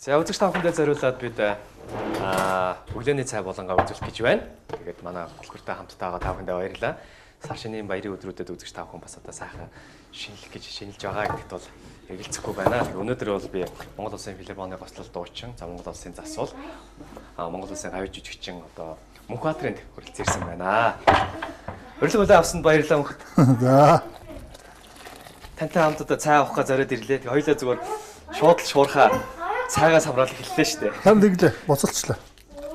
За үзэгч та бүхэндээ зориулаад бид өглөөний цай болонгаа үзүүлэх гэж байна. Тэгээд манай хөтөлбөртэй хамтдаа байгаа та бүхэндээ баярлалаа. Сар шинийн баярын өдрүүдэд үзэгч та бүхэн бас одоо сайхан шинэлж байгаа гэдэгт бол эргэлзэхгүй байна. Өнөөдөр бол би Монгол Улсын филармоны гослол Дуучин, за Монгол Улсын засвал, Монгол Улсын гавь жүжигчин одоо Munhbaatarынд хүрэлцэн ирсэн байна. Урилга үлээ авсанд баярлалаа мөнх. За. Тантай хамт одоо цай авахгаа зориод ирлээ. Хоёулаа зүгээр шууд л шуурхаа цайгаас хамраал эхэллээ шүү дээ. Хам дэглээ, боцолчлаа.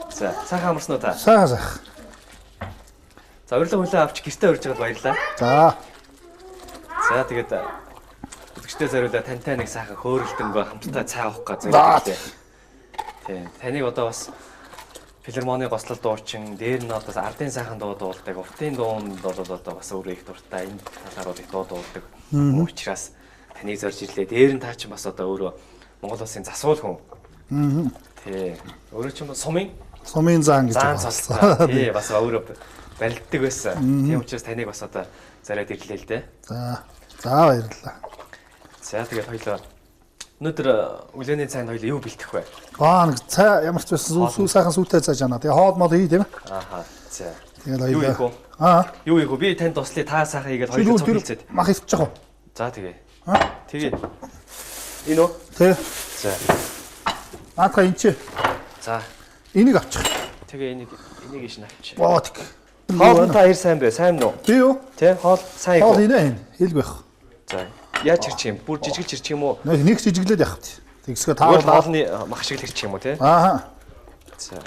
За, сайхан амарсан уу та? Сайхан. За, урилга хүлээ авч гэртээ урьж байгаад баярлалаа. За. За, тэгээд үзэгчдээ зориулаад тантай нэг сайхан хөөрөлдөнгөө хамтдаа цай авах гэж зориуллаа. Тийм. Таныг одоо бас филармоны гослол Дуучин, дээр нь одоо ардын сайхан дуу дуулдаг, уртын дуунд бол одоо бас өөрөө их дуртай энэ талаар бол их дуу дуулдаг. Учираас таныг зорж ирлээ. Дээр нь таа чинь бас одоо өөрөө Монгол Улсын засвал хүн. Тий. Өөрөө ч юм сумын заан гэж байна. Тий, бас өөрөө барилддаг байсан. Тийм учраас таныг бас одоо зараад ирлээ л дээ. За. За баярлалаа. За тэгээд хоёлоо өнөөдөр өглөөний цайнд хоёлоо юу бэлтэх вэ? Нэг цай ямар ч байсан сайхан сүйтэй цай жана. Тэгээ хоол мод хий тийм ээ. Ааха. За. Тэгээд хоёлоо. Юу ийгөө би танд туслая та сайхан хийгээд хоёлоо цогцолцээд. Мах ивчих уу? За тэгээ. Тэгээ. Энэ үү? Тэ. За. Наатха энэ. За. Энийг авчих. Тэгээ энийг иш навч. Бот. Хоол та хэр сайн бэ? Сайн уу? Би юу? Тэ хоол сайн уу? Хоол энэ хэлг байх. За. Яаж чирчих юм? Бүр жижиг чирчих юм уу? Нэг жижиглээд явах тий. Тэгсгээ таа хоолны мах шиг л ирчих юм уу те? Аа. За.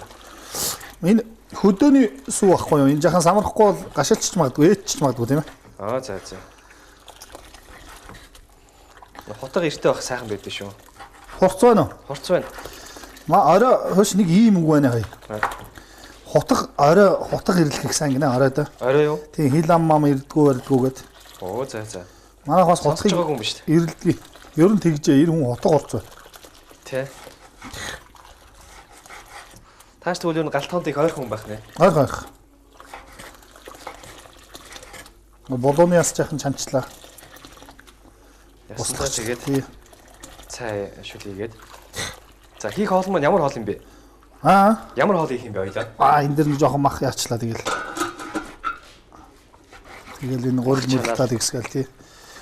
Энэ хөдөөний сүү ахгүй юу? Энэ жахан самарахгүй бол гашилчч магадгүй, ээчч магадгүй тийм ээ. За. Хотог эртээ байх сайхан байдаг шүү. Хурц байна уу? Хурц байна. Орой хөөс нэг ийм үг байна хай. Хотог ирлэх сайн гинэ орой да. Орой юу? Тийм хил ам мам ирдгүү гэд. Оо за. Манай хос хотыг байгаа юм ба шүү дээ. Ирэлдгий. Ер нь тэгжээ 90 хүн хотог орц бай. Тэ. Тааш тэгвэл юу галтгоонд их ойрхон байх нэ. Ойрхон. Болооны яс жахан чанчлаа. Яснаа тэгээд цай шүлийгээд. За хийх хоол маань ямар хоол юм бэ? Ямар хоол хийх юм бэ хоёлаа? Энэ дэр нэг жоохон мах яачлаа тэгэл. Тэгэл энэ гурил мөрлөлтаа тэгсгээл тий.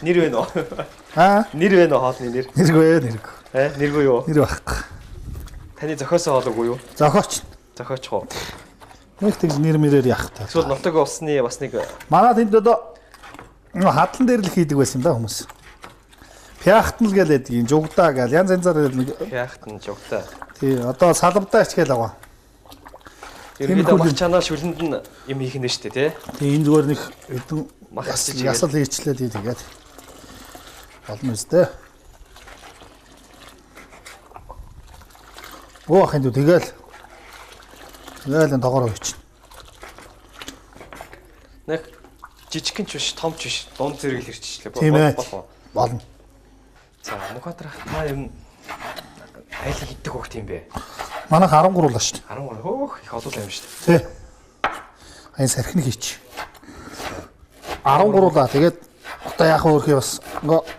Нэр вэ нөө? Нэр вэ нөө хоолны нэр? Нэргүй. Нэргүй юу? Нэр байхгүй. Таны зохиосон хоол үгүй юу? Зохиоч хоо. Нэг тэг нэр мэрээр яах та. Эсвэл нутаг усны бас нэг манай тэнд одоо хадлан дээр л хийдэг байсан да хүмүүс. Пяхтан л гэлээд юм жугдаа гэл янз янзаар нэг пяхтан жугдаа. Тий одоо салбдаа ичгээл аваа. Ерөнхийдөө мах чанаа шүлэнд нь юм хийх нь шүү дээ тий. Энэ зүгээр нэг хэдэн мах ясал хийчлээ тий тэгээд болно үстэй. Ахын дүү тэгэл энэ тоогоор өгч. Нэг жижигхэн ч биш, том ч биш, дунд зэрэг л ирчихлээ. Болно. За, Munhbaatar та юм айл хийдэг хогт юм бэ? Манайх 13 лаа шүү дээ. 13 хөөх их олон юм шүү дээ. Тий. Айн сархины хийч. 13 лаа. Тэгээд одоо яах вэ хий бас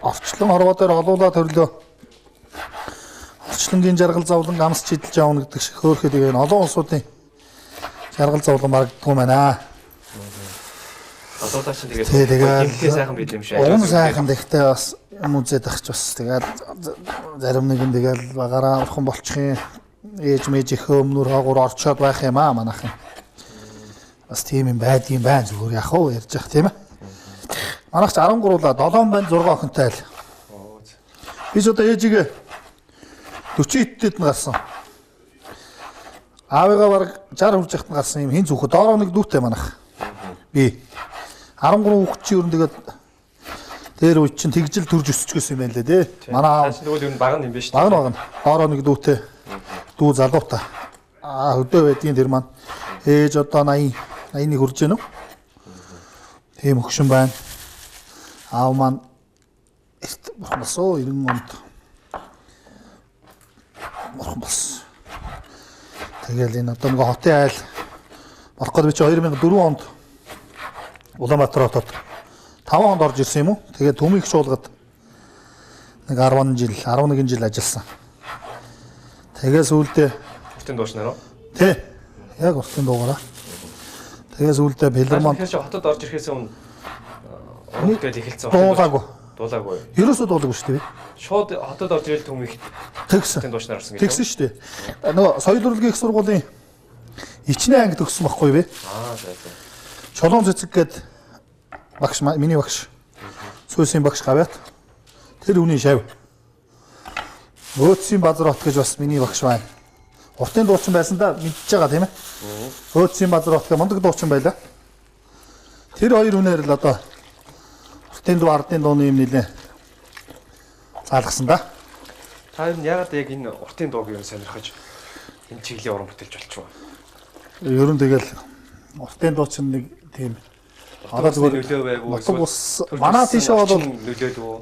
орчлон хорвоо дээр олуулаа төрлөө. Орчлонгийн жаргал зовлон амс чидэлж аавна гэдэг шиг хөөхөд тэгээд олон улсуудын жаргал зовлон марагддгүй байна. Одоо тааш тэгээд гимтэй сайхан байл юм шиг. Уун сайхан гэхдээ бас MUGJ дагч бас тэгээд зарим нэгэн тэгээд багаараа орхон болчих юм. Ээж мэж их өмнөр хаагуур орчоод байх юм манайхан. Бас тийм юм байдгийн байна зүгээр яах вэ ярьж явах тийм ээ. Манайх ч 13-аа 7 байна 6 охинтой л. Би ч одоо ээжигээ 40 эдтэд нь гарсан. Аавыгаа бараг 60 хүрч яхад нь гарсан юм хин зүхэ доороо нэг дүүтэй манайх. Би 13 хүүхэд чи ер нь тэгээд дээр үе чинь тэгжил төрж өсчихсэн юм байна лээ тий. Манай аав тэгвэл ер нь баг юм биш тий. Баг. Доороо нэг дүүтэй. Дүү залуутай. Хөдөө байдгийн тэр маань ээж одоо 81 хүрж гэнэ үү? Тийм өгшин байна. Аав маань эрт болсоо 90 онд. Бурхан болсон. Тэгэл энэ одоо нэг хотын айл болох гэж би чи 2004 онд Улаанбаатар хотод 5 онд орж ирсэн юм уу? Тэгээд төмийг шуулгад нэг 11 жил ажилласан. Тэгээс үүлдээ Уртын дуушнаар уу? тий. Яг уртын дуугаараа. Тэгээс үүлдээ Пилэрмон Тэгэхээр чи хотод орж ирэхээс өмнө урт гэж эхэлсэн. дуулаагүй. Дуулаагүй. Ерөөсөө дуулаагүй шүү дээ. Шууд хотод орж ирэл түмэгт Тэгсэн. уртын дуушнаар орсон гэж. Тэгсэн шүү дээ. Нөгөө соёл урлагийн их сургуулийн ичнээ анги төгссөн байхгүй бэ? За. Чулуун цэцэг гээд багш миний багш. Сүүсийн багш гавьяат. Тэр үний шав. Өөцийн базар хот гэж бас миний багш байна. Уртын дуучин байсан да мэдчихэж байгаа тийм ээ. Өөцийн базар хот гэх мундаг дуучин байлаа. Тэр хоёр үнээр л одоо уртын дуу ардын дууны юм нэлээ заалгасан да. Та яагаад яг энэ уртын дууг юу сонирхож энэ чиглэлийн уран бүтээлч болчихвоо? Ер нь тэгэл уртын дуучин нэг тийм одоо зүгээр нөлөө байгуу эсвэл манай тийшээ бол нөлөөд үү?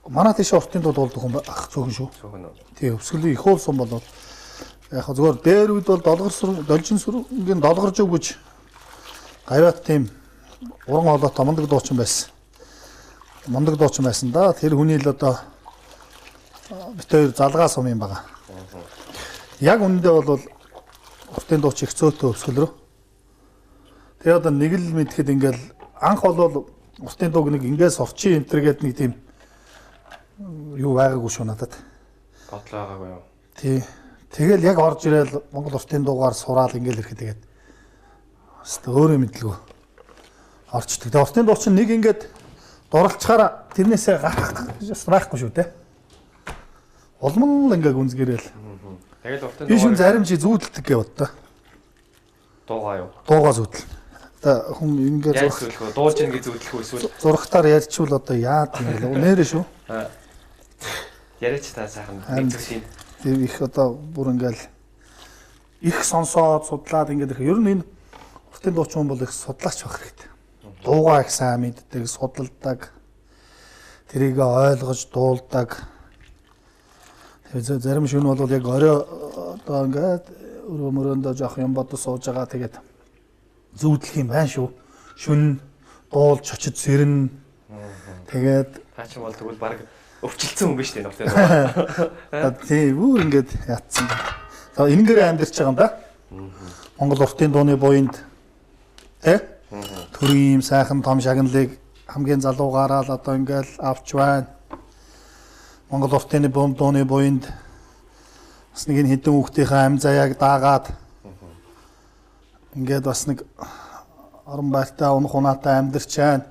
манай тийшээ уртын дуу дуулдаг хүн ах цөөхөн шүү. Цөөхөн үү? Тийм өвсгөлийн их уулсан бол яг зүгээр дээр үед бол должин сүрэнгийн долгорж өгөж гавьяат тийм уран хоолойтой мундаг дуучин байсан. Мундаг дуучин байсан да. Тэр хүний л одоо бит хоёр залгаа сум юм байгаа. Яг үнэндээ бол уртын дууч их цөөтөө өвсгөл рүү. Тэгээ одоо нэг л мэдхэд ингээл анх бол уртын дууг нэг ингээс орчин энтергээд нэг тийм юу байгаагүй шүү надад. Бодлоогаагүй юу? Тий. Тэгэл яг орж ирээл Монгол уртын дуугаар сураал ингээл ирэхэд тэгээд өстө өөрөө мэдлгүй орчдөг. Тэгээ уртын дуучин нэг ингээд дурлцахаараа тэрнээсээ гарах байхгүй шүү дээ. Улман л ингээ гүнзгэрэл. Тэгэл уртын Би шин зарим чи зүүдэлдэг гэв одоо. Дуугаа юу? Дуугаа зүүдэл. Одоо хүн ингээ Яг зөвлөх дуулж ингэ зөвлөх үү эсвэл зургатаар ярьчвал одоо яад юм бэ? Нэрэ шүү. яриач та сайхан нэг зүйлийн Тэр их одоо бүр ингээл их сонсоод судлаад ингээд ирэх. Ер нь энэ уртын дуучин бол их судлаач байх хэрэгтэй. Дуугаа их сайн мэддэг, судалдаг. Тэрийг ойлгож дуулдаг. Тэгээ зарим шүн бол яг орой одоо ингээд өрөө мөрөндөө жоох юм бодож сууж байгаа. Тэгээд зүүдлэх юм байна шүү. Шүн дуулж очиж сэрнэ. Тэгээд таа чи бол тэгвэл баг өвчлцэн хүн биш үү нөхдөд. Тийм бүр ингээд яатсан. За энэгээр амьдарч байгаа юм да. Монгол уртын дууны буйнд төрийн сайхан том шагналыг хамгийн залуугаараа л одоо ингээд авч байна. Монгол уртын дууны буйнд бас нэг хэдэн хүүхдийнхээ ам заяаг даагаад ингээд бас нэг орон байртаа унах унаатай амьдарч байна.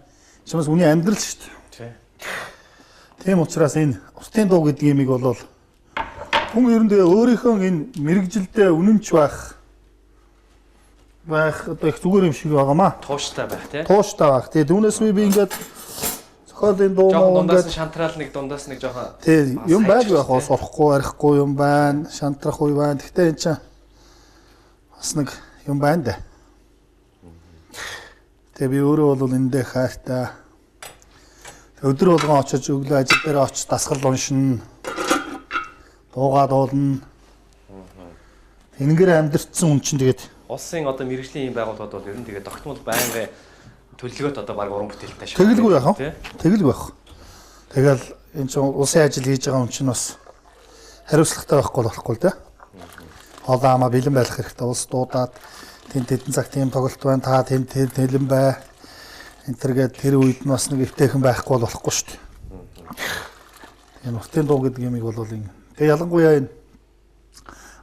Чимээс үний амьдрал шүү дээ. Тийм учраас энэ уртын дуу гэдэг юмыг бол хүн ерөндөө өөрийнхөө энэ мэрэгжилдээ үнэнч байх одоо их зүгээр юм шиг байгаамаа. Тууштай байх тий. Тууштай байх. Тэгээ түүнээс би ингээд зохиолын дуу дундаас шантраал нэг дундаас нэг жоохон тий юм байг байх уу сурахгүй арихгүй юм байна, шантрах үе байна. Гэхдээ энэ чинь бас нэг юм байна да. Тэгээ би өөрөө бол эндээ хайртай. Өдөр болгон очиж өглөө ажил дээр очиж дасгал уншина. Дуугаа дуулна. Энэгээр амьдрцсан хүн чинь тэгээд улсын одоо мэрэгжлийн юм байгууллагууд бол ер нь тэгээд тогтмол байнгын төлөвлөгөөт одоо баг уран бүтээлтэй шүү. тэгэлгүй яах вэ? Тэгэлгүй байх. Тэгэл энэ чинь улсын ажил хийж байгаа хүн чинь бас хариуцлагатай байхгүй болохгүй л дээ. Хоолоо амаа бэлэн байх хэрэгтэй. Улс дуудаад тэнд тэдэн цаг тийм тоглолт байна. Та тэнд тэлэн бай. Энтергээд тэр үед нь бас нэг өвтэйхэн байхгүй болохгүй шүү дээ. Энэ уртын дуу гэдэг юмыг бол энэ. Тэгээ ялангуяа энэ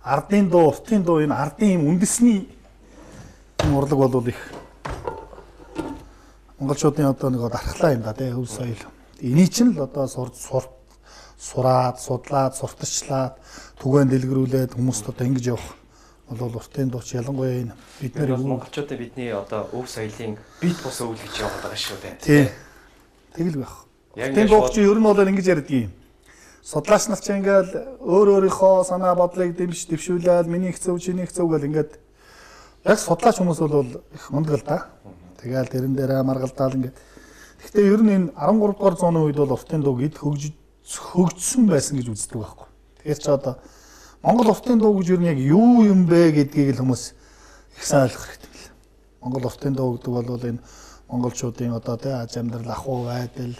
ардын дуу, уртын дуу энэ ардын юм үндэсний урлаг бол их монголчуудын одоо нэг дархлаа юм да тий хөв соёл. Эний чинь л одоо сураад, судлаад, сурталчлаад, түгээн дэлгэрүүлээд хүмүүст одоо ингэж явах бол уртын дууч ялангуяа энэ бид нар монголчуудын бидний одоо өв соёлын бит бус өвөл гэж яваад байгаа шүү дээ. Тий. Тэгэл байх. Уртын дууч ер нь бол ингэж ярьдаг юм. Судлаач нар ч ингээл өөрийнхөө санаа бодлыг дэвшүүлээд минийх зөв чинийх зөв гэл ингээд яг судлаач хүмүүс бол их мундаг л да. Тэгэл тэрэн дээр маргалдаал ингээд. Гэхдээ ер нь энэ 13 дугаар зууны үед бол уртын дуу гэд хөгжсөн байсан гэж үздэг байхгүй. Тэгэхээр ч одоо Монгол уртын дуу гэж ер нь яг юу юм бэ гэдгийг л хүмүүс их сайн ойлгох хэрэгтэй л. Монгол уртын дуу гэдэг бол энэ монголчуудын одоо тий аж амьдрал ахуй байдал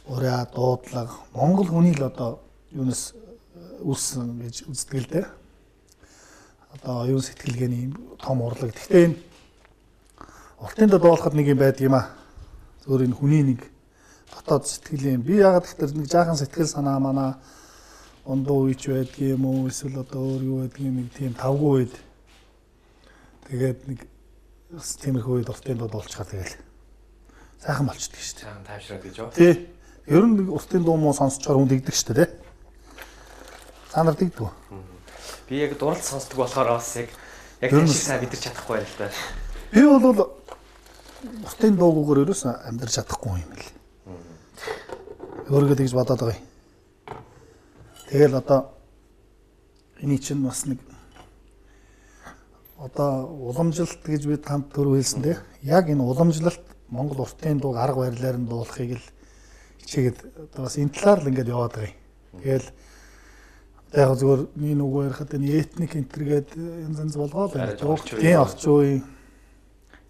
ураа дуудлага Монгол хүний л одоо юунаас үүссэн гэж үздэг л дээ. одоо оюун сэтгэлгээний том урлаг. Гэхдээ энэ уртын дод болоход нэг юм байдаг юм аа. Зөвөр энэ хүний нэг дотоод сэтгэлийн би яагаад гэхээр нэг жаахан сэтгэл санаа манаа ондоо үйч байдаг юм уу эсвэл одоо өөр юу байдаг юм нэг тийм тавгүй үед тэгээд нэг тиймэрхүү үед уртын дод болчихоо тэгэл сайхан болчихдог шүү дээ. Сайхан тайвшраад гэж юу? Тий. Ер нь уртын дуу муу сонсчоор хүн дэгдэг шүү дээ. Санаар дэгдэг. Би яг дурлал сонсдог болохоор бас яг тэр шиг сайн мэдэрч чадахгүй байл л да. Би бол уртын дуугүйгээр ерөөсөө амьдарч чадахгүй юм л. Өөргөө тэгж бодоод байгаа юм. Тэгэл одоо эний чинь бас нэг одоо уламжлалт гэж бид хамт түрүү хэлсэн дээ. Яг энэ уламжлалт Монгол уртын дууг арга барилаар нь дуулахыг л хичээгээд одоо бас энэ талаар л ингэж яваад байгаа юм. Тэгэл яг зөвөр миний нөгөө ярихад энэ этник энтергээд янз янз болгоо байна. Тийм орчин үеийн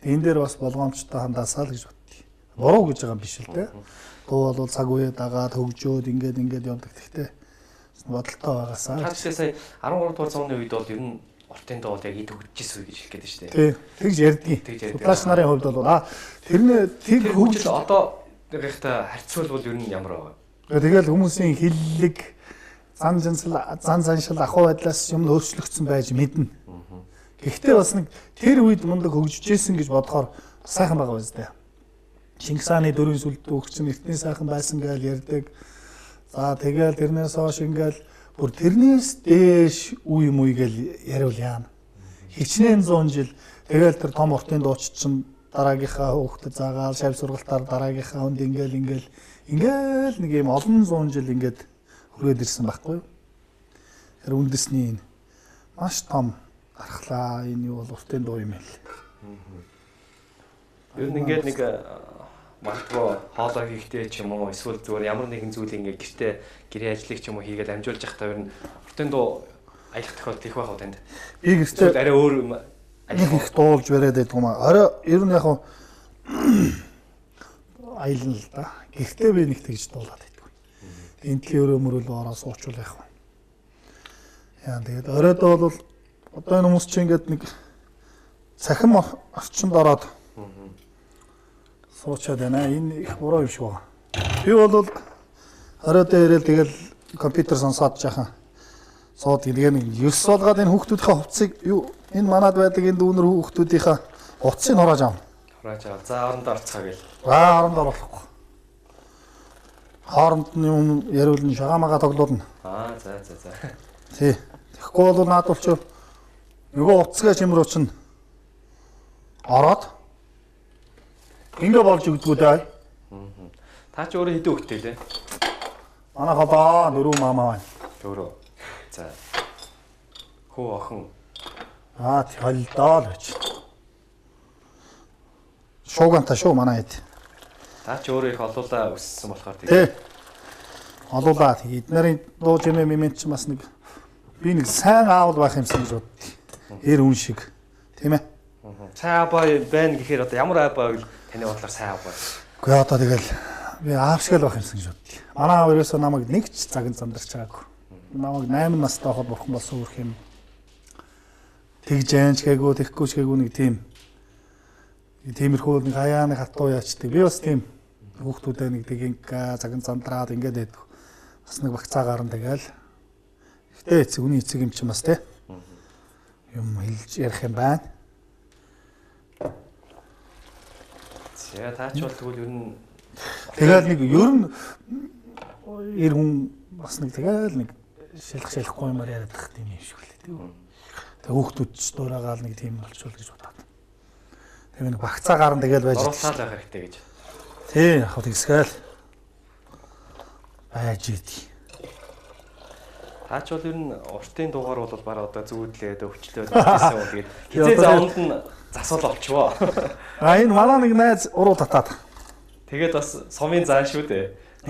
энэ дээр бас болгоомжтой хандаасаа л гэж боддгийг. Буруу гэж байгаа юм биш л дээ. Дуу бол цаг үе дагаад хөгжөөд ингээд явдаг. Гэхдээ бодолтой байгаасаа. Хаачлаа сая 13 дугаар зууны үед бол ер нь уртын дуу яг ид хөгжижсэн үе гэж хэлэх гээд шүү дээ. Тий. Тэгж ярьдгийг. Судлаач нарын хувьд бол тэр хөгжил одоо нэгтэй харьцуулбал ер нь ямар байгаа. Тэгэл хүмүүсийн хиллэг зан заншил ахуй байдлаас юм өөрчлөгдсөн байж мэднэ. Гэхдээ бас нэг тэр үед мундаг хөгжижсэн гэж бодохоор сайхан байгаа биз дээ. Чингис хааны дөрвийн сүлд өгчин эртний сайхан байсан гэж ярьдаг. За тэгэл тэрнээс хойш ингээл бүр тэрнээс дээш үе юм уу гэж яриул яана. Хичнээн 100 жил тэгэл тэр том уртын дууч чинь дараагийнхаа хүүхдэд заагаал шавь сургалтаар дараагийнхаа хүнд ингээл нэг юм олон 100 жил ингээд хүрээд ирсэн байхгүй юу? Тэр үндэсний маш том дархлаа энэ юу бол уртын дуу юм л. Ер нь ингээд нэг магадгүй хоолой хийхдээ ч юм уу эсвэл зүгээр ямар нэгэн зүйл ингээ гэрээ ажлыг ч юм уу хийгээд амжуулж явахдаа ер нь уртын дуу аялах тохиолдол их байгаа танд. Би гэртээ арай өөр их дуулж бариад байдаг юм аа. Орой ер нь яг аялна л да. Гэртээ би нэг тэгж дуулаад байдаг. Энд л өөрөө мөрөл ороо суучвал яг. Яа тэгээд оройдоо бол одоо энэ хүмүүс чинь ингээд нэг цахим орчинд ороод суучаад байна. Энэ их буруу юм шиг байна. Би бол оройдоо ирээл тэгэл компьютер сонсоод жаахан сууд тэгээ нэг 9 болгоод энэ хүүхдүүдийнхээ хувцсыг юу энэ манад байдаг энэ дүүнэр хүүхдүүдийнхээ хувцсыг хурааж авна. Хурааж аваа. За оронд орцгаа гээл. Оронд оруулахгүй. Хооронд нь юм яриулна шагаамага тоглоулна. За. Тий. Тэгэхгүй бол наадвал ч нөгөө хувцсгаа чимрүү чинь ороод ингээ болж өгдгүү дээ. Та ч өөрөө хэдэн хүүхэдтэй лээ? Манай хабаа 4 мамаа байна. 4. За. Хөө охин. Толдоо л гэж. Шууганта шүү манай хэд. Та ч өөрөө их олуулаа өссөн болохоор тий. Олуулаа эднэрийн дуу чимээ мемент ч бас нэг би нэг сайн аавал байх юмсан гэж боддгийг. Эр үн шиг. Тийм ээ. Сайн ааваа байна гэхээр одоо ямар ааваа вэ? Таны бодлоор сайн ааваа. Гэхдээ одоо тэгэл би аав шиг л байх юмсан гэж боддгийг. Манай аав ерөөсөө намайг нэг ч цагт зандарч байгаагүй. Намайг 8 настай хахад бурхан болсон үрх юм. Тэгж яанч гээгүй тэхгүй ч гээгүй нэг тийм. Тиймэрхүү нэг хаяа нэг хатуу яачдаг. Би бас тийм хүүхдүүдээ нэг тэгинка цагт зандраад ингээд байдаг. Бас нэг багцаагаар нь тэгэл. Гэтэ эцэг үний эцэг юм чи бас тий. Юм хэлж ярих юм байна. За таач бол тэгвэл ер нь тэгэл нэг ер нь эр хүн бас нэг тэгэл нэг шалахгүй юмар яриад тах тийм юм шиг үлээ тий. Тэг хүүхдүүд ч дуурайгаал нэг тийм болчихвол гэж бодоод. Тэгээ нэг багцаагаар нь тэгэл байж оруулаад байх хэрэгтэй гэж. Тий, яг тэгсгээл байж идэв. Таач бол ер нь уртын дуугаар бол бараа одоо зүүдлээд өвчлөөд байсан уу тэгээд хизээ завнд нь засвал олчвоо. Энэ манай нэг найз уруу татаад. Тэгээд бас сумын заа шүү дээ.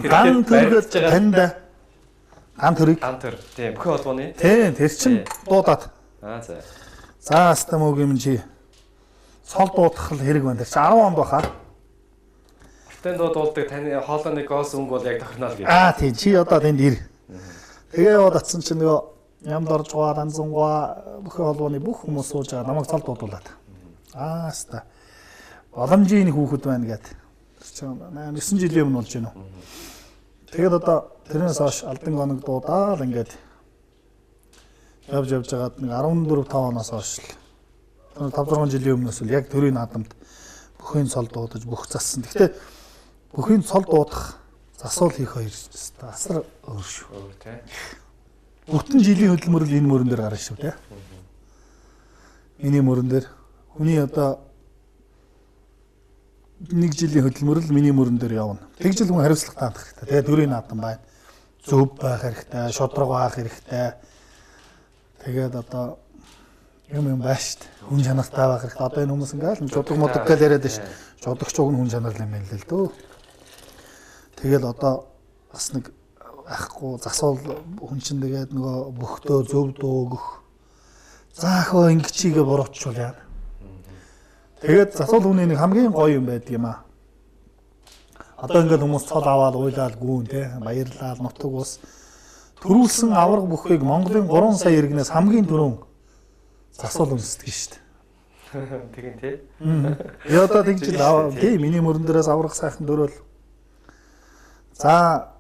Ган төрөд танд ган төрийг. Ган төр. Тийм бүхэн холбооны. Тийм тэр чин дуудаад. За. За астам үг юм чи. Сол дуудах хэрэг байна. 10 он баха. Уртын дуу дуулдаг таны хоолойны гоос өнгө бол яг тохирно л гэж. Тийм чи одоо тэнд ир. Тэгээ яваад атсан чинь нөгөө Ямд орж байгаа данзангаа бүхэн холбооны бүх хүмүүс сууж байгаа намайг цол дуудуулаад. Хаста. Боломжийн хүүхэд байна гэдэг. 9 жилийн өмнө болж байна уу. Тэгээд одоо тэрнээс хойш алдан гоног дуудаал ингээд явж байгаад нэг 14 5 оноос хойш л 5 6 жилийн өмнөөс л яг төрийн наадамд бүхэн цол дуудаж бүх зассан. Гэхдээ бүхэн цол дуудах засвал хийх хоёр асар өөр шүү. Өөр тий. Бүтэн жилийн хөдөлмөр л энэ мөрөн дээр гарна шүү тий. Миний мөрөн дээр хүний одоо 1 жилийн хөдөлмөр л миний мөрөн дээр явна. Тэгж л хүн хариуцлага таах хэрэгтэй. Тэгээ төрийн наадам байна. Зөв байх хэрэгтэй, шодрог байх хэрэгтэй. Тэгээд одоо юм байна шүү дээ. Хүн чанартай байх хэрэгтэй. Одоо энэ хүмүүс ингээл шодрог модог гэж яриад шүү. Шодрогч уг нь хүн чанар юм байна л дөө. Тэгэл одоо бас нэг ахгүй засвал хүн чинь тэгээд нөгөө бөхтөө зөв дуугөх. Заахөө ингэчигээ буруутчул яа. Тэгээд засвал хүний нэг хамгийн гоё юм байдаг юм аа. Одоо ингээд хүмүүс цол аваад уйлаад гүүн те баярлал нутаг ус төрүүлсэн авраг бүхийг Монголын 3 сая иргэнээс хамгийн түрүүн засвал үнсдэг шүү дээ. Тэгин тий. Я одоо тэгж л тий миний мөрөн дээрээс авраг сайхан дөрөөл. За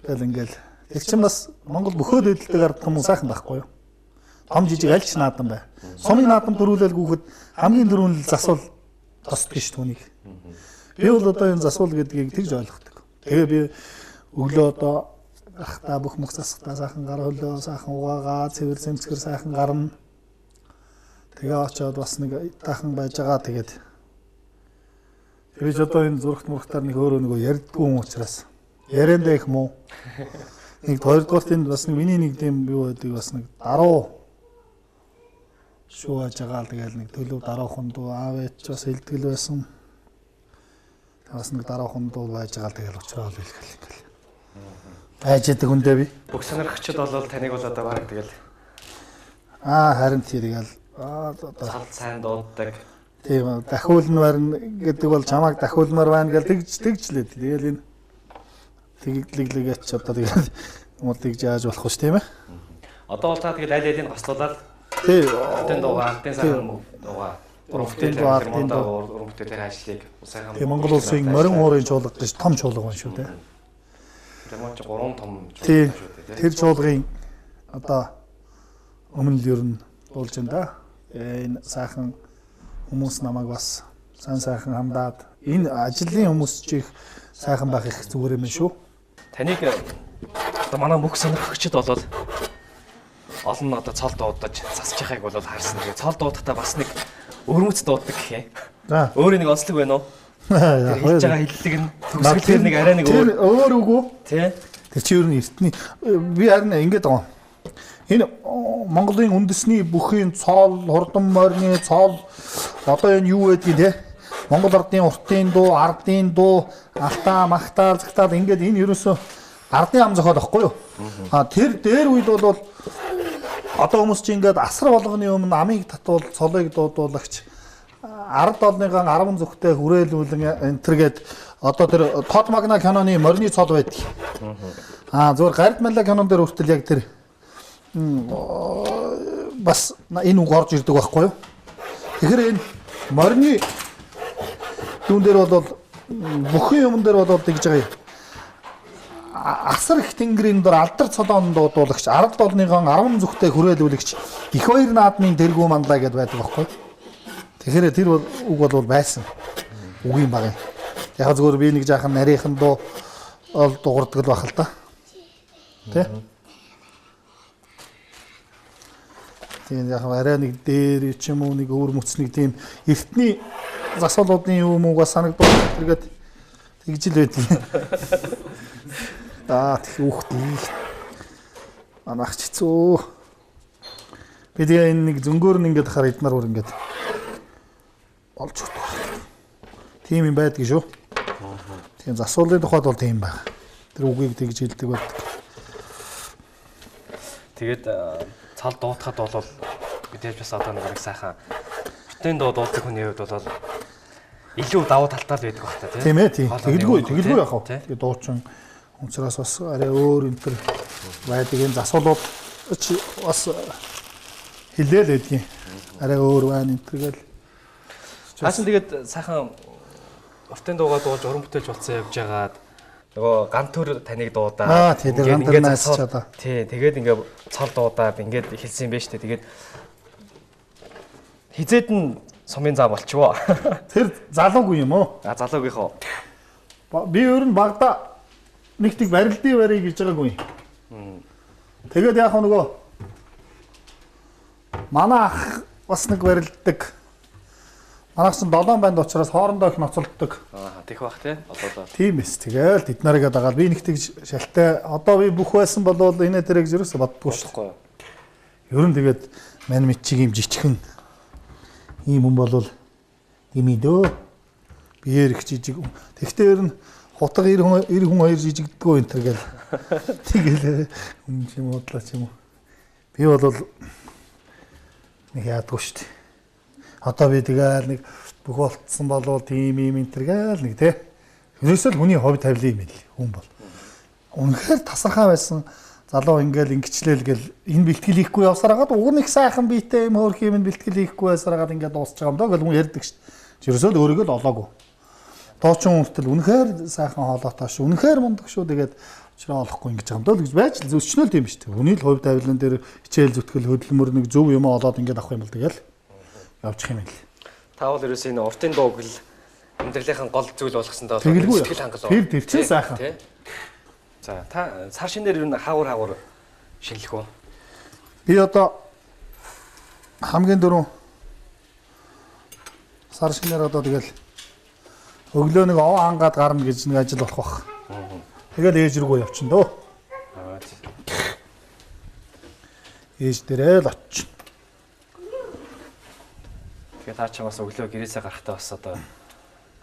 тэгэл ингээл тэр чинь бас Монгол бөхөөд эдэлдэг ард хүмүүс сайхан байхгүй юу? Том жижиг аль ч наадам бай. Сумын наадам төрүүлэл гүөхөд хамгийн түрүүн л засвал тосдгийг шүү түүнийг. Би бол одоо энэ засвал гэдгийг тэгж ойлгодог. Тэгээ би өглөө одоо ахта бүх мөх засахтаа сайхан гар хөлөө сайхан угаагаа цэвэр зэмсгэр сайхан гарна. Тэгээ очиод бас нэг таахан байж байгаа тэгээд тэгэж одоо энэ зургт мургтаар нэг өөрөө нөгөө ярьдгүй юм учраас яриандаа их муу. Нэг хоёрдугаар тэнд бас нэг миний нэг тийм юу байдаг бас нэг даруу шууж байгаа л тэгэл нэг төлөв даруу хундуу аав ээж бас хэлтгэл байсан. Бас нэг даруу хундуу байж байгаа л тэгэл уучраа л хэлгээл ингээл. Байж идэг хүндээ би. Бүх сонирхчид бол таныг бол одоо баг тэгэл харин тэгэл цал сайн дууддаг. Тийм дахиулн барна гэдэг бол чамайг дахиулмаар байна гэж тэгжлээ. Тэгэл энэ тэглэглэгээч одоо тэгэл юм тэгж яаж болох вэ тийм ээ. Одоо бол та тэгэл аль алийг гослуулаад тий тэн дуугаа тэн сайхан дуугаа урагтын урагтын ажлыг сайхан тийм Монгол улсын морин уурын чуулга гэж том чуулга байна шүү дээ. Тэр мөн ч 3 том чуулга шүү дээ. Тэр чуулгын одоо өмнө л ер нь болж байна да. Энэ сайхан хүмүүс намайг бас сайхан хамдаад энэ ажлын хүмүүс чих сайхан байх их зүгээр юм шүү. Таныг одоо манай бүх сонирхогчд болол олон одоо цол дуудаж засаж байгааг бол харсан. Тэгээ цол дуудахдаа бас нэг өрмөц дууддаг гэх юм. За. Өөрөө нэг онцлог байна уу? Хийж байгаа хиллэг нь төгсгөл нэг арай нэг өөр үгүй. Тий. Тэр чи ер нь эртний би харин ингэж байгаа. Энэ Монголын үндэсний бүхийн цол, хурдан морины цол одоо энэ юу гэдгийг те Монгол ардын уртын дуу, ардын дуу, алтаа, махтаар, цагтаар ингээд энэ ерөөсөө ардын ам зохиол байхгүй юу? Тэр дээр үед бол одоо хүмүүс чинь ингээд асар болгоны өмнө амийг татвал цолыг дуудуулагч ард олныгаа 10 зүгтээ хүрээлүүлэн энтергээд одоо тэр Тод Магна киноны морины цол байдаг. Зүгээр Гард Малла кинон дээр хүртэл яг тэр бас энэ үг орж ирдэг байхгүй юу? Тэгэхээр энэ морины юун дээр бол бүхэн юм дээр бол тэгж байгаа юм. Асар их тэнгэрийн дор алдар цолоонд дуудуулагч, ард олныгоо 10 зүгтээ хүрээлүүлэгч их хоёр наадмын тэргүү манлаа гэдээ байдаг байхгүй. Тэгэхээр тэр үг бол байсан. Үгийн баг юм. Яг зөвхөн би нэг жаахан нарийнхан дуу ол дуурдаг л байх л да. Тэ? Тийм яг арай нэг дээр ч юм уу нэг өөр мөцнийг тийм эртний засвалуудын юм уугаа санагддаг тэргээд тэгж л байдгийг. Тэг үхтэл. Анаач хэцүү. Би тэгээ энэ нэг зөнгөөр нь ингээд хахаар эднэр өөр ингээд олж өгдөг. Тийм юм байдаг шүү. Тийм засвалын тухайд бол тийм байна. Тэр үгийг тэгж хэлдэг байдаг. Тэгээд цал дуутахад бол мэдээж бас одоо нэг сайхан бүтэн дуудаг хүний хувьд бол илүү давуу талтай л байдаг баг та тийм ээ тийм тэгэлгүй яах вэ тэгээд дуучин учраас бас арай өөр энэ төр байдаг энэ засвалууд чи бас хилээл байдгийн. Арай өөр байна энэ төргээл. Хаасан тэгээд сайхан уртын дуугаа дуулж уран бүтээлж болцсон явж байгаад нөгөө ган төр таныг дуудаа. Тийм ган төр наасч одоо. Тий, тэгээд ингээ цол дуудаад ингээд хэлсэн юм байна шүү дээ. Тэгээд хизээд нь сумын заа болчихвоо. Тэр залуугүй юм уу? Залуугийнхоо. Би өөр нь багада нэг тийг барилдын барыг гэж байгаагүй. Тэгээд яг нөгөө манай ах бас нэг барилддаг. Манайх ч 7 банд учраас хоорондоо их ноцолддог. Тэх бах тий. Одоо. Тийм эс. Тэгэл тэд нарыг дагаад би нэг тийг шалтай. Одоо би бүх байсан бол энэ дээрээ ерөөсө боддгоо шүү. Ер нь тэгээд мань мичиг юм жижигхэн ийм хүн болвол гимидөө биеэр их жижиг. Тэгтээ ер нь хутга 90 хүн хоёр жижигдгөө энэ төр гэл. Тэгэл юм чим бодлоо ч юм уу. Би бол нэг яадгүй шүү дээ. Одоо би тэгэл нэг бүх болцсон болвол тийм юм энэ төр гэл нэг тий. Ерөөсөө хүний ховь тавилын юм л хүн бол. Үнэхээр тасархаа байсан. Залуу ингээл ингэчлээл гэл энэ бэлтгэл хийхгүй явсараад уг нэг сайхан биетэй юм хөөх юм бэлтгэл хийхгүй байсараад ингээд дуусч байгаа юм даа гэл хүн ярьдаг шүү дээ. Ерөөсөө өөрийгөө л олоогүй. Дуучин хүртэл үнэхээр сайхан хоолойтой шүү. Үнэхээр мундаг шүү. Тэгээд очроо олохгүй ингэж байгаа юм даа л гэж байж л зөвчнөл тийм шүү дээ. Хүний л хувь тавилан дээр хичээл зүтгэл хөдөлмөр нэг зөв юм олоод ингээд авах юм бол тэгэл явчих юм л. Та бол ерөөсөө энэ уртын дууг л амьдралынхаа гол зүйл болгосон доо сэтгэл хангалуун. Тэр төвчээ сайхан. За та сар шинээр юу хаагур шинэлэх үү? Би одоо хамгийн дөрөв сар шинээр одоо тэгэл өглөө нэг овоо хангаад гарна гэж нэг ажил болох бах. Тэгэл ээж рүүгөө явчихна дөө. Ээж дээрээ л очиж. Тэгээд та ч бас өглөө гэрээсээ гарахтаа бас одоо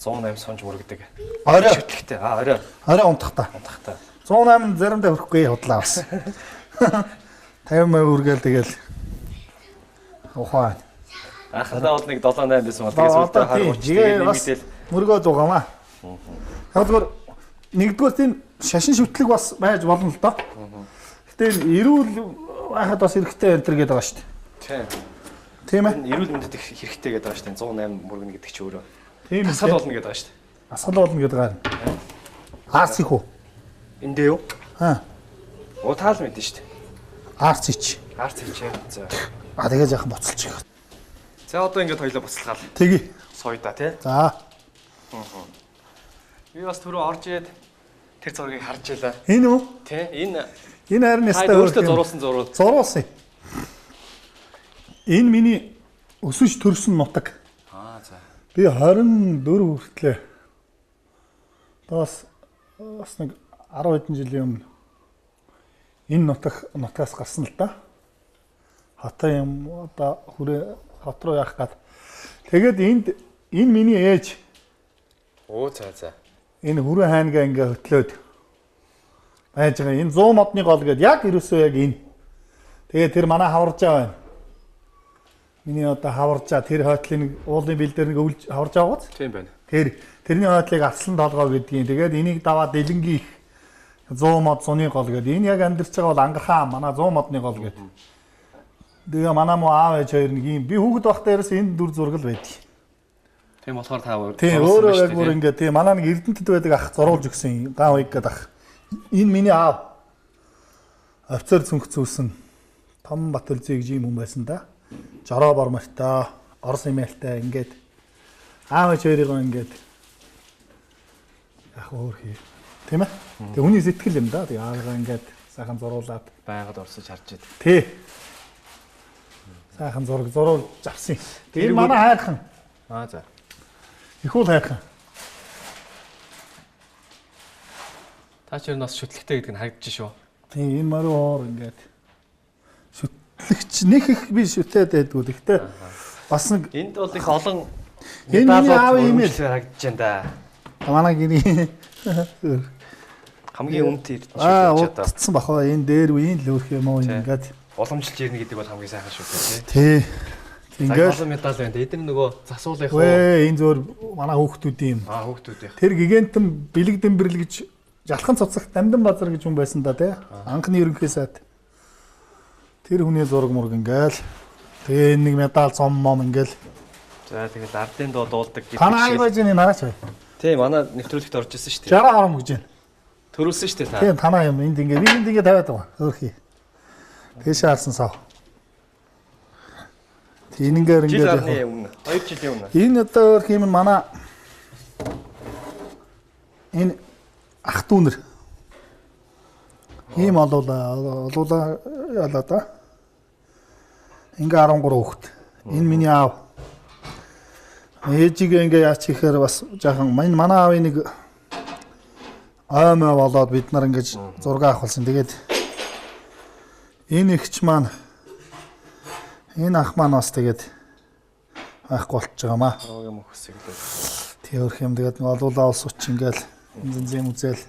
108 сунж мөрөгдөг. Орой шүтлэгтэй. Орой унтахтаа. 108 заримдаа хөрөхгүй худлаа бас. 50 мөр үргээл тэгэл ухаан. Анхандаа бол нэг 7-8 байсан бол тэгээд зүгтээ харууч тэгээд нэгдэл мөргөө зугаамаа. Тэгвэл нэгдүгээр тийм шашин шүтлэг бас байж болно л доо. Гэтэл эрүүл байхад бас хэрэгтэй энэ төр гэдэг байгаа шүү дээ. Тийм ээ. Эрүүл мэндэд их хэрэгтэй гэдэг байгаа шүү дээ. 108 мөргөн гэдэг чи өөрөө. Тийм асгал болно гэдэг байгаа шүү дээ. Асгал болно гэдэг байгаа. Аарц их үү? Эндээ юу? Утаал мэдэн шүү дээ. Аарц ич. Аарц ич. За. Тэгээд яхан боцолч байгаа. За одоо ингэж хоёлоо буцалгаал. Тэгье. Сойда тий. За. Би бас түрүү орж ирээд тэр зургийг харж байлаа. Энэ үү? Тий. Энэ харин ястаа өөртөө зурулсан зурвал. Зурулсан. Энэ миний өсөж төрсөн нутаг. За. Би 24 хүртлээ. Бас нэг 10 хэдэн жилийн өмнө энэ нутгаас гарсан л да. Хата юм одоо хүрээ хот руу явах гад. Тэгээд энэ миний ээж. За. Энэ хүрээ хайнгаа ингээ хөтлөөд байж байгаа. Энэ 100 модны гол гээд яг ерөөсөө яг энэ. Тэгээд тэр манай хаварж байгаа байна. Миний одоо хаваржаа тэр хойтлын уулын бил дээр нэг өвлж хаварж байгаа гоц. Тийм байна. Тэрний хойтлыг авсан толгой гэдгийг. Тэгээд энийг даваад дэлэнгийн 100 мод цуны гол гэдэг. Энэ яг амьдарч байгаа бол ангархаа манай 100 модны гол гэдэг. Тэгээ манай муу аав ээж хоёр нэг юм. Би хүүхэд байхдаа ерөөс энэ дүр зураг л байдаг. Тийм болохоор та өөрөө яг бүр ингэ тийм манай нэг Эрдэнэтэд байдаг ах зурулж өгсөн ган уйг гэдэг ах. Энэ миний аав. Офицер цүнхцүүлсэн том Батөлзийг жим хүн байсан да. Жороо бормортой, орос имэлтэй ингээд аав ээж хоёрыг ингээд яг өөр хий. Тийм ээ. Тэг хүний сэтгэл юм да. Тэг аавгаа ингээд сайхан зуруулаад байгаад орсож харж байд. Тий. Сайхан зурулж авсан. Тэр манай хайрхан. За. Их уул хайрхан. Та ч бас шүтлэгтэй гэдэг нь харагдаж шүү. Тийм энэ маруу ингээд шүтлэгч нэг их би шүтээд байдгүй. Гэхдээ бас нэг энд бол их олон энэ аав имэйл харагдаж байна да. Манай гинэ хамгийн өмнөд ирж байна ч одоо. Утсан бахаа энэ дээр үеийн л өөрх юм уу ингээд уламжилж ирнэ гэдэг бол хамгийн сайхан шүү дээ тий. Ингээд олон медаль байна. Эдгээр нөгөө засуулах уу? Энэ зөөр манай хүүхдүүдийн юм. Хүүхдүүд. Тэр гигантэн бэлэг дэмбэрэл гэж Жалхан цуцагт Дамдан базар гэж хүн байсан да тий. Анхны ерөнхий сайд. Тэр хүний зураг мураг ингээл. Тэгээ нэг медаль цом мом ингээл. За тэгээд ардын доо дуулдаг гэдэг. Танаа аяг байж энэ нараач бай. Тийм манай нэвтрүүлэгт орж ирсэн шүү дээ. 60 гаруй мөгж байна. Төрүүлсэн шүү дээ та. Тийм танаа юм энд ингээ би энд ингээ тавиад байгаа. Хөөхий. Тэшээ харсан сав. Тингээр ингээ. Жил гарны өмнө. 2 жилийн өмнө. Энэ одоо хөөх юм манай энэ ах дүүнэр. Ийм олуулаа ялаа да. Ингээ 13 хүүхэд. Энэ миний аав. Ээжигээ ингээ яач ихээр бас жаахан манай аавын нэг аймаа болоод бид нар ингэж зураг авах болсон. Тэгээд энэ ихч маань энэ ах маань бас тэгээд байхгүй болчих жоогоомаа. Руугийн мөхсийг л. Тэр юм тэгээд олуулаа улс уч ингээл зэн үзэл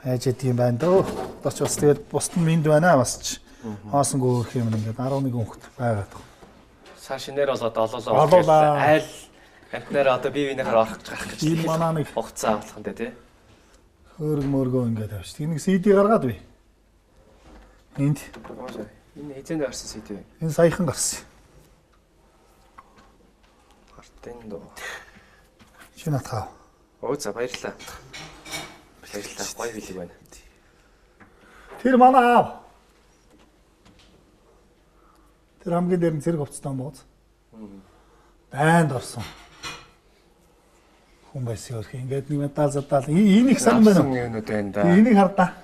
хайж идэм байна дөө. Одоо ч бас тэгээд бусд нь минд байна бас ч. Хаасангүй өрх юм ингээд 11 хүүхэд байгаад. Сар шинээр болоод олоолаа. Айл амтнаар одоо бие биенийхээр орох гэж. Энэ манаа нэг хугацаа авах нь тий. Хөөрг мөргөө ингээд тавьчих. Энийг CD гаргаад бай. Энд энэ хизээнд гарсан CD. энэ саяхан гарсан. Артын доо. Шинэ атгаа. Оо за баярлалаа. Баярлалаа. Гоё хэлэг байна. Тэр манай аав. Тэр хамгийн дээр нь зэрэг хувцастан бууз. Байнд орсон. Хүн байсан өрх ингээд нэг медаль задал. Энийг сайн байна. Юмнууд байна да. Энийг хардаа.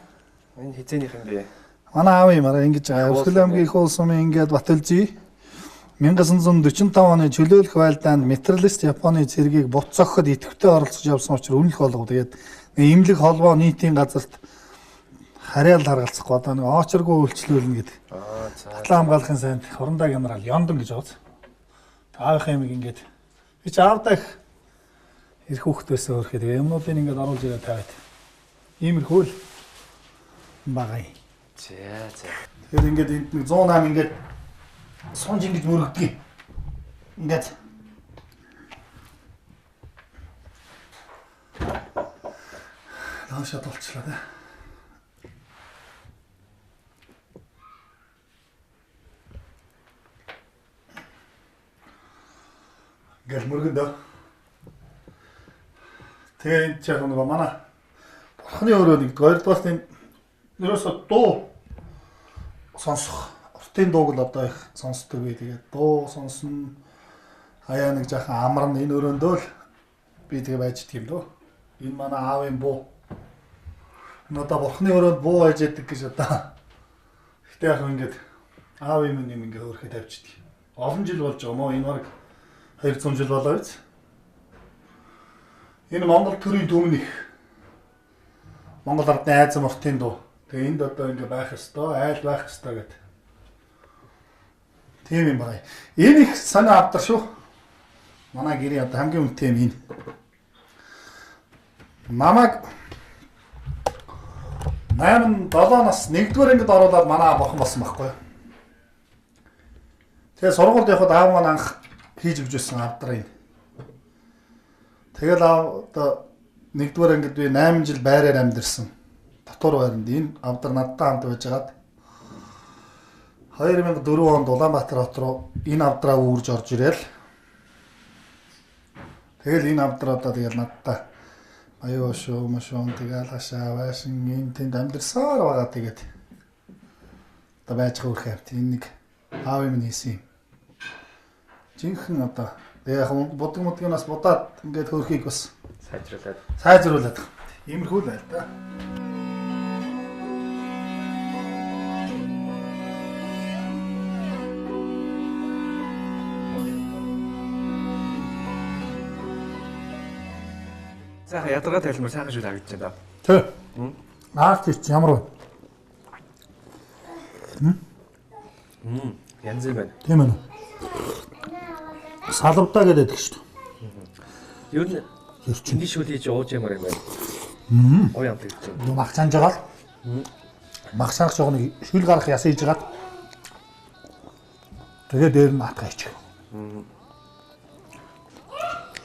Энэ хизээнийх юм бэ? Манай аав юм аа ингэж байгаа. Өсгөл аймгийн их улс сумын ингээд Батэлжи 1945 оны чөлөөлөх байлдаанд материалист Японы цэргийг бут цогход идэвхтэй оролцож явсан учраас үнэлэх болгоо. Тэгээд имлэг холбоо нийтийн газарт харьяал харгалцахгүй одоо нэг очргүй үйлчлүүлнэ гэдэг. За. Татлаа хамгаалахын сайд хурандаа генерал Ёндон гэж байгаа. Аавынхаа юмыг ингээд би ч аавдаа их ирэх хүүхэд байсан өөрхөө тэгээ юмнуудыг ингээд оруулж ирээд тавиад. Иймэрхүү л багай. За. Тэгэхээр ингээд энд нэг 108 ингээд сунж ингэж мөрөгдөг. Ингээд лаашаад болчихлоо да. Гэл мөргөндөө. Тэгээ энэ яг нэг манай бурхны өөрөө нэг хоёрдугаар тийм ерөөсө дуу сонсох. Уртын дууг л одоо их сонсдог би тэгээд дуу сонсно. Хаяа нэг жаахан амарна энэ өрөөндөө л би тэгээ байж идэх юм дөө. Энэ манай аавын буу. Энэ одоо бурхны өрөөнд буу байж идэг гэж одоо. Гэтэ яг ингээд аавын минь юм ингээ өөрхөд тавьчихдаг. Олон жил болж байгаа мó энэ баг 200 жил болоо биз. Энэ Монгол төрийн түмнийх. Монгол ардны айзан мортын дуу. Тэгээ энд одоо ингээ байх ёстой, айл байх ёстой гэдэг. Тийм юм байна. Энэ их санаа авдаг шүү. Манай гэрийн одоо хамгийн үнэтэй юм энэ. Намайг 8-7 нас 1-р ангид оруулаад манай бурхан болсон байхгүй юу? Тэгээ сургуульд явхад аав маань анх хийж өгч байсан авдраа энэ. Тэгэл аав одоо 1-р ангид би 8 жил байраар амьдэрсэн. Дотор байранд энэ авдар надтай хамт байжгаад 2004 онд Улаанбаатар хот руу энэ авдраа үүрж орж ирээл. Тэгэл энэ авдраа одоо тэгэл надтай аюу шүү машин тэгэл хашаа байшин энэ тэнд амьдэрсаар байгаа тэгээд одоо байж байгаа үрх авт энэ нэг аав юм хийсэн юм. Жинхэнэ одоо яг бодог модгоноос будаад ингээд хөрхийг бас сайжруулад иймэрхүү л байл та. Сайхан ядаргаа тайлмар сайхан шүү харагдаж байна. Тэ. Наад чи ямар вэ? Янз бүр байна. Тийм ээ. Салвдаа гэдэг шүү дээ. Юу н эрчим шүүл хийж ууж ямар юм байна. Ой амт гэж байна. Мах чанж байгаа л. Мах чанах жоо нэг шүүл гарах ясан хийж гаад. Тэгээ дээр нь атгаа хийчих.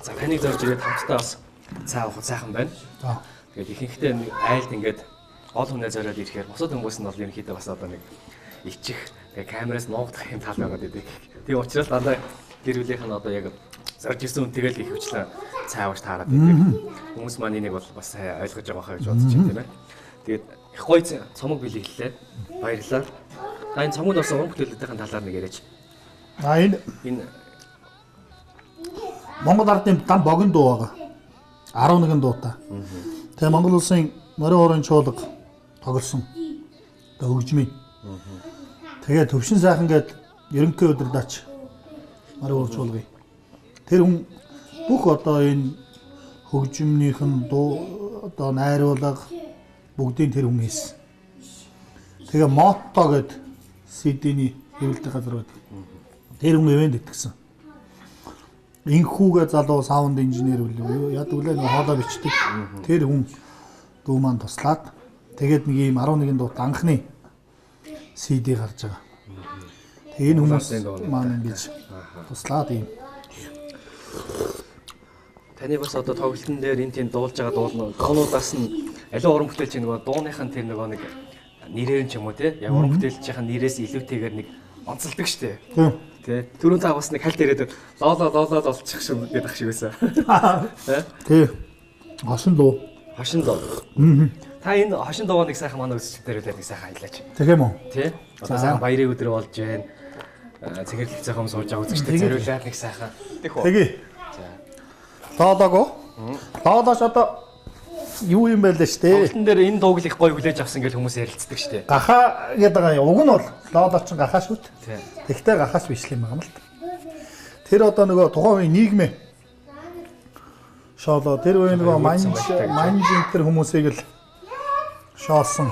За таныг зорж ирээд хамтдаа бас цаа авах сайхан байна. За. Тэгээд ихэнхдээ айлд ингээд гол хүнээ зориод ирэхээр бусад хүмүүс нь бол ерөнхийдөө бас одоо нэг ичих тэгээ камераас нуугдах юм тал байгаа гэдэг. Тэгээ учраас дандаа гэр бүлийнх нь одоо яг зорж ирсэн үнтэйгэл их хвчлээ цайварч таарад байдаг. Хүмүүс маань энийг бол бас ойлгож байгаа хаа гэж бодож байна тийм ээ. Тэгээд их гоё цомог бэлэглэлээ. Баярлалаа. Та энэ цомогд бас уран бүтээлүүдийн талаар нэг яриач. Энэ Монгол ардын дан богино дуу байгаа. 11 дуутай. Тэгээ Монгол улсын морин уурын чуулга тоглосон. Өгжмийн. Тэгээ төвшин сайхан гээд ерөнхий удирдаач морин уур чуулгыг. Тэр хүн бүх одоо энэ хөгжмөнийхэн дуу одоо найруулга бүгдийг тэр хүн хийсэн. Тэгээ мото гээд CD-ний хэвлэлтэй газар байдаг. Тэр хүн ивент итгэсэн. Инхүүгээ залуу саунд инженер үлээ. Яг үлээ нэг хоолой бичдэг. Тэр хүн дүү маань туслаад тэгээд нэг ийм 11 дуут анхны CD гарч байгаа. Тэгээ энэ хүмүүс маань ингэж туслаад ийм. Таны бас одоо тоглолтын дээр энэ тийм дуулж байгаа дуунуудаас нь аливаа уран бүтээлч нөгөө дууныхын тэр нөгөө нэг нэрээр ч юм уу те яг уран бүтээлчийн нэрээс илүүтэйгээр нэг онцолдог штэ. Тэ түрүүн та бас нэг хальт яриад лоо олчих шиг гэдэг ах шиг байсан. Тий. Хошин дуу. Та энэ хошин дууг нэг сайхан манай үсчдээр нэг сайхан аялаач. Тэг юм уу? Тий. Одоо сайхан баярын өдөр болж байна. Цэгэрлэг цайхан сууж байгаа үзэгчтэй зориулаад нэг сайхан. Тэгье. За. Доодоош одоо юу юм бэ лээ штэ. Тоглолтын дээр энэ дууг л их гоё хүлээж авсан гэж хүмүүс ярилцдаг штэ. Гахаа гэдэг байгаа юм. Уг нь бол лоодооч гахаа шүүт. Тий. Тэгтээ гахаас биш юм байна л та. Тэр одоо нөгөө тухайн үеийн нийгмээ шоолоо тэр үеийн нөгөө манжин тэр хүмүүсийг л шоолсон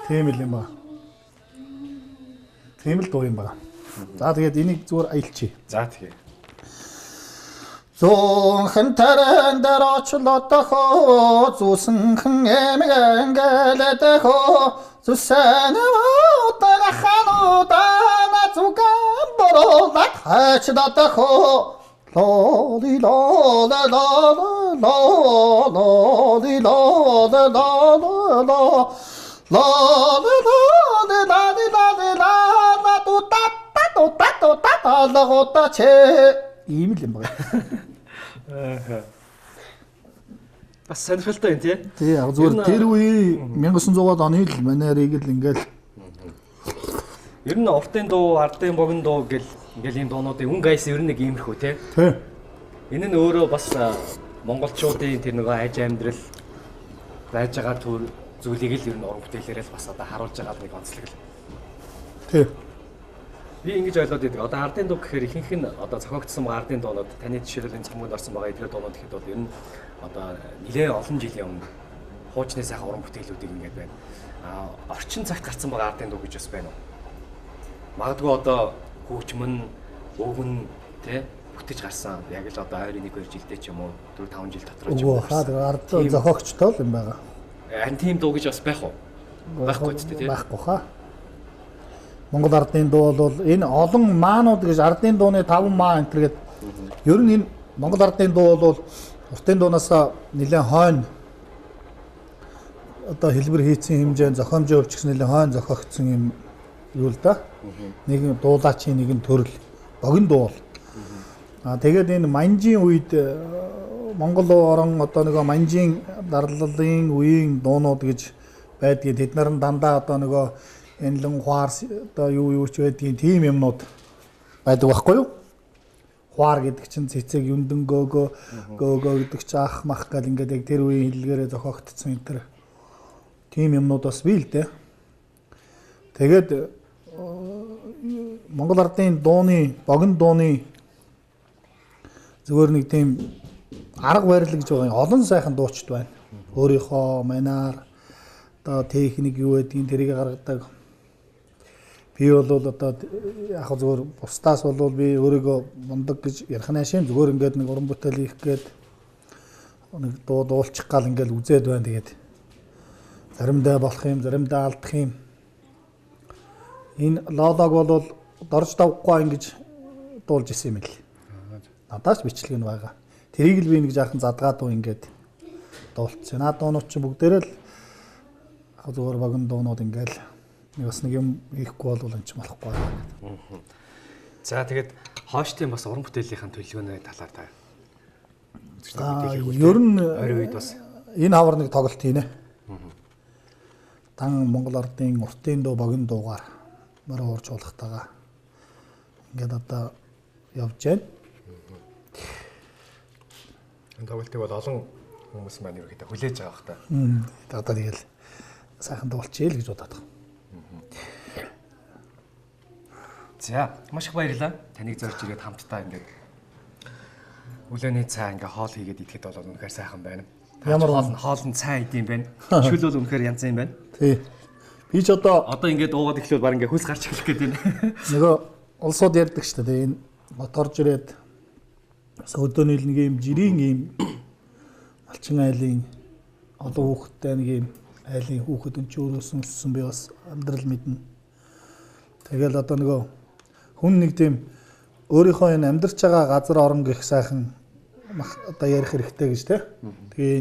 тийм л юм ба. Тийм л дуу юм ба. За тэгээд энийг зүгээр аялчи. За тэгээ. Зүүнхэн таран дээр очлоотохоо зүүсэнхэн эмгэнгэлэдэхөө зүсэнэвоо хануудана зүгэн боролат хачдатохоо лоли лола лола лоли лола лола ийм л юм байна. Бас сонирхолтой юм тий. Тий, яг зүгээр тэр үеийн 1900-аад оны л манайрыг л ингээл ер нь уртын дуу, ардын богино дуу ингээл ийм дуунуудын үн гайс ер нь нэг иймэрхүү тий. Тий. Энэ нь өөрөө бас монголчуудын тэр нөгөө айж амьдрал байж байгаа төр зүйлийг л ер нь уран бүтээлээрээ л бас одоо харуулж байгаа нэг онцлог л. Тий. Би ингэж ойлгоод байдаг. Одоо ардын дуу гэхээр ихэнх нь одоо зохиогдсон байгаа ардын дуунууд таны жишээлбэл энэ цомгонд орсон байгаа эдгээр дуунууд гэхэд бол ер нь одоо нэлээд олон жилийн өмнө хуучны сайхан уран бүтээлүүдийг ингэж байна. Орчин цагт гарсан байгаа ардын дуу гэж бас байна уу? Магадгүй одоо хөгжмөн, өвгөн тий бүтэж гарсан. Яг л одоо 21-р жилдээ ч юм уу 4-5 жил дотор ч юм уу. Ард зохиогчтой л юм байгаа. Харин тийм дуу гэж бас байх уу? Байхгүй ч тий. Байхгүй хаа. Монгол ардын дуу бол энэ олон маанууд гэж ардын дууны 5 маа энтер гэдэг. Ер нь энэ Монгол ардын дуу бол уртын дуунаас нэлээд хойно одоо хэлбэр хийцэн хэмжээнд зохиомжоо өвчсөн нэлээд хойно зохиогдсон юм юу л да. Нэг дуулаачийн нэгэн төрөл богино дуу бол. Тэгээд энэ манжийн үед Монгол орон одоо нөгөө манжийн дарлалын үеийн дуунууд гэж байдгийг тэд нар нь дандаа одоо нөгөө энлэн хуар одоо юу ч байдгийн тийм юмнууд байдаг байхгүй юу? Хуар гэдэг чинь цэцэг юндэн гөөгөө гэдэг чи ах мах гал ингээд яг тэр үеийн хэллэгээрээ зохиогдсон энэ тэр тийм юмнууд бас бий л дээ. Тэгээд Монгол ардын дууны богино дууны зүгээр нэг тийм арга барил гэж байгаа олон сайхан дуучид байна. Өөрийнхөө манаар одоо техник юу гэдгийг тэрийг гаргадаг. Би бол одоо яг зүгээр бусдаас бол би өөрийгөө мундаг гэж ярих наашийн зүгээр ингээд нэг уран бүтээл хийх гээд нэг дуулчих гал ингээд үзээд байна. Тэгээд заримдаа болох юм, заримдаа алдах юм. Энэ лодог бол дорж давхгүй ингэж дуулж исэн юм л. Надаас бичлэг нь байгаа. Тэрийг л би нэг жаахан задгаа дуу ингээд дуулцсан. Наад дуунууд ч бүгдээрээ л яг зүгээр богино дуунууд ингээд Бас нэг юм хийхгүй бол энэ ч болохгүй байна. За тэгээд хооштын бас уран бүтээлийнхэн төлөвлөгөөний талаар та. Ер нь ойрын үед бас энэ хавар нэг тоглолт хийнэ. Дан Монгол ардын уртын дуу богино дуугаар мөрөө ууржуулахтайгаа ингээд одоо явж байна. Энэ тоглолтыг бол олон хүмүүс маань ерөөхдөө хүлээж байгаа бах та. Одоо тэгэл сайхан дуулчихъя л гэж бодоод байна. За маш их баярлалаа. Таныг зорж ирээд хамтдаа ингээд Ugluuni цай ингээ хоол хийгээд идэхэд бол үнэхээр сайхан байна. Ямар хоолн цай идэм байна. Шүл бол үнэхээр янз юм байна. Тий. Би ч одоо ингээд уугаад эхлэвэл баг ингээ хөлс гарч эхлэх гээд байна. Нөгөө улсууд ярьдаг шүү дээ. Энэ моторж ирээд өдөөний нэг юм жирийн юм малчин айлын олон хүүхэдтэй нэг юм айлын хүүхэд өн чи өөрөөс өссөн би бас амьдрал мэднэ. Тэгэл одоо нөгөө хүн нэг тийм өөрийнхөө энэ амьдарч байгаа газар орон гэх сайхан одоо ярих хэрэгтэй гэж тэ. Тэгээ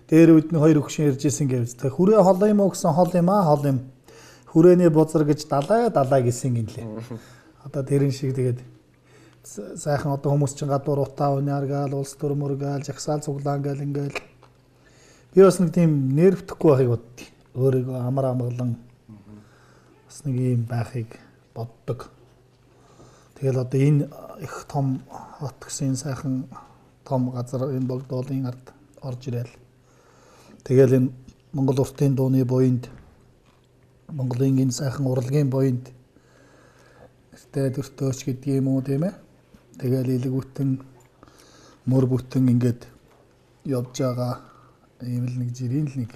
дээр үдний хоёр өгшин ярьж исэн гэвч тэ хүрээ хол юм уу гэсэн хол юм аа хол юм. Хүрээний бузар гэж далай гэсэн юм лээ. Одоо тэрэн шиг тэгээд сайхан одоо хүмүүс чинь гадуур утаа унааргаал улс төрмөргаал жагсаал цуглаан гээл ингээл би бас нэг тийм нервтэхгүй байхыг боддیں۔ Өөрийгөө амар амгалан бас нэг юм байхыг боддог. Тэгэл одоо энэ их том хот гэсэн сайхан том газар энэ богдоолын ард орж ирэл. Тэгэл энэ Монгол уртын дууны буйнд Монголын энэ сайхан урлагийн буйнд нэртэй дөртөөч гэдэг юм уу тийм ээ. Тэгэл илэг бүтэн мөр бүтэн ингээд явж байгаа ийм л нэг жирийн л нэг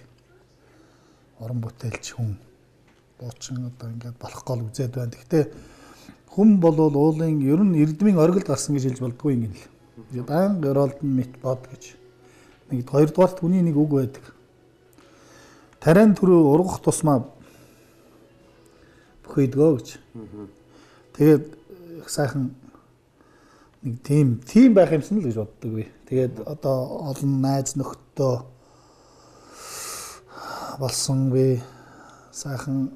орон бүтээлч хүн Дуучин одоо ингээд болох гол үзээд байна. Гэхдээ хүн болвол уулын ер нь эрдмийн оргилд гарсан гэж хэлж болдгүй юм л. Баян оролд мэт бод гэж. Нэг хоёрдугаарт хүний нэг үг байдаг. Тарайн төрөө ургах тусмаа бүхийдгөө гэж. Тэгээд сайхан нэг тийм байх юмсан л гэж боддог би. Тэгээд одоо олон найз нөхдөд болсон би сайхан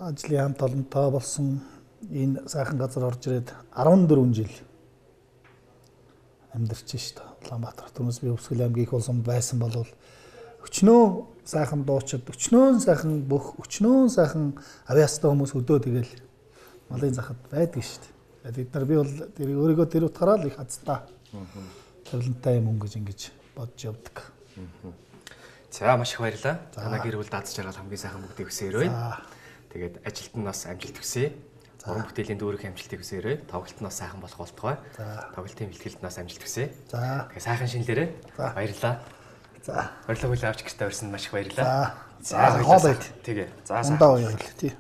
ажлын хамт олонтой болсон энэ сайхан газар орж ирээд 14 жил амьдарч шít. Улаанбаатар түнс би Өвсгөл аймгийн их улсанд байсан бол өчнөө сайхан дуучид, өчнөө сайхан бүх, өчнөө сайхан авиастай хүмүүс өдөө тэгэл малын захад байдаг шít. Бид нар би бол тэр өөрийгөө тэр утгаараа л их хацтаа. Тавилантай юм өнгөж ингэж бодж явдаг. За маш их баярлалаа. Танаа гэр бүл даацж байгаа хамгийн сайхан бүгдийг хүсээрэй. Тэгээд ажилд нь бас амжилт хүсье. Уран бүтээлийн дүүрэх амжилтыг хүсээрэй. Тоглолт нь бас сайхан болох болтугай. Тоглолтын бэлтгэлд нь бас амжилт хүсье. Тэгээд сайхан шинэлээрэй. Баярлалаа. За. Баярлалаа хүлээн авч гэртээ орсонд маш их баярлалаа. За. За. Тэгээ. За сайхан.